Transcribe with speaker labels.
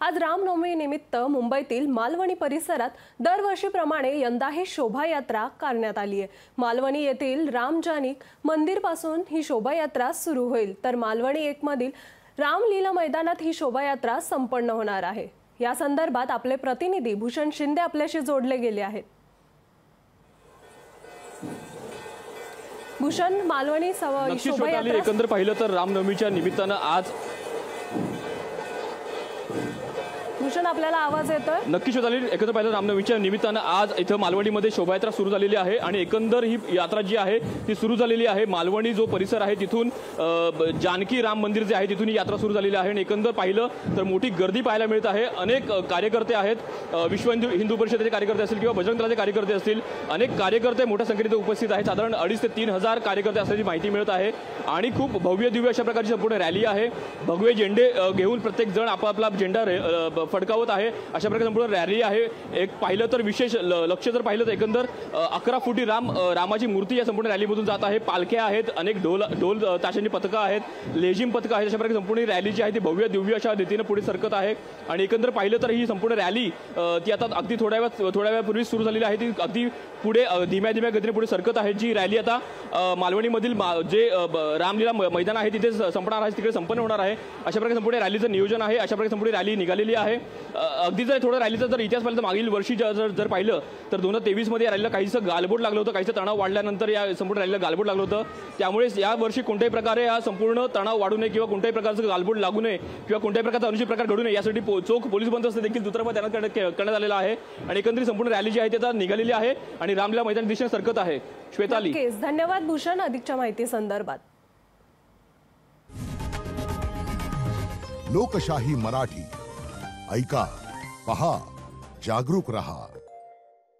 Speaker 1: आज रामनवमी निमित्त मुंबईतील मालवणी परिसरात दरवर्षीप्रमाणे यंदाही शोभायात्रा करण्यात आली आहे। मालवणी येथील रामजानिक मंदिरपासून ही शोभायात्रा सुरू होईल, तर मालवणी 1 मधील रामलीला मैदानात ही शोभायात्रा संपन्न होणार आहे। या संदर्भात आपले प्रतिनिधी भूषण शिंदे आपल्याशी जोडले गेले आहेत। भूषण, मालवणी शोभायात्रा
Speaker 2: एकंदर पाहिलं तर रामनवमीच्या निमित्तानं आज
Speaker 1: भूषण आपल्याला आवाज येतोय?
Speaker 2: नक्की शोधाली। एकंदर पाहिलं रामनवमीच्या निमित्तानं आज इथं मालवणीमध्ये शोभायात्रा सुरू झालेली आहे आणि एकंदर ही यात्रा जी आहे ती सुरू झालेली आहे। मालवणी जो परिसर आहे तिथून जानकी राम मंदिर जे आहे तिथून ही यात्रा सुरू झालेली आहे आणि एकंदर पाहिलं तर मोठी गर्दी पाहायला मिळत आहे। अनेक कार्यकर्ते आहेत, विश्व हिंदू परिषदेचे कार्यकर्ते असतील किंवा बजरंग दलाचे कार्यकर्ते असतील, अनेक कार्यकर्ते मोठ्या संख्येने उपस्थित आहेत। साधारण 2,500 ते 3,000 कार्यकर्ते असल्याची माहिती मिळत आहे आणि खूप भव्य दिव्य अशा प्रकारची संपूर्ण रॅली आहे। भगवे झेंडे घेऊन प्रत्येक जण आपापला झेंडा फडकावत आहे। अशा प्रकारे संपूर्ण रॅली आहे। एक पाहिलं तर विशेष लक्ष जर पाहिलं तर एकंदर 11 फुटी रामाची मूर्ती या संपूर्ण रॅलीमधून जात आहे। पालख्या आहेत, अनेक ढोल ताशांची पथकं आहेत, लेझिम पथकं आहेत। अशा प्रकारे संपूर्ण रॅली जी आहे ती भव्य दिव्य अशा रीतीने पुढे सरकत आहे आणि एकंदर पाहिलं तर ही संपूर्ण रॅली ती आता अगदी थोड्या वेळापूर्वी सुरू झालेली आहे। ती अगदी पुढे धीम्या गतीने पुढे सरकत आहे। जी रॅली आता मालवणीमधील जे रामलीला मैदान आहे तिथे संपणार आहे, तिकडे संपन्न होणार आहे। अशा प्रकारे संपूर्ण रॅलीचं नियोजन आहे। अशा प्रकारे संपूर्ण रॅली निघालेली आहे। अगदी जर थोडं रॅलीचा जर इतिहास पाहिलं तर मागील वर्षी जर पाहिलं तर 2023 मध्ये रॅलीला काहीसं गालबोट लागलं होतं, काहीसं तणाव वाढल्यानंतर या संपूर्ण रॅलीला गालबोट लागलं होतं। त्यामुळे या वर्षी कोणत्याही प्रकारे हा संपूर्ण तणाव वाढू नये किंवा कोणत्याही प्रकारचं गालबोट लागू नये किंवा कोणत्याही प्रकारचा अनुचित प्रकार घडू नये यासाठी चोख पोलीस बंदोबस्त देखील दुतर्फा करण्यात आलेला आहे आणि एकंदरीत संपूर्ण रॅली जी आहे ती आता निघालेली आहे आणि रामलीला मैदान दिशेने सरकत आहे। श्वेताली,
Speaker 1: धन्यवाद भूषण अधिकच्या माहिती संदर्भात।
Speaker 3: लोकशाही मराठी ऐका, पहा, जागरूक रहा।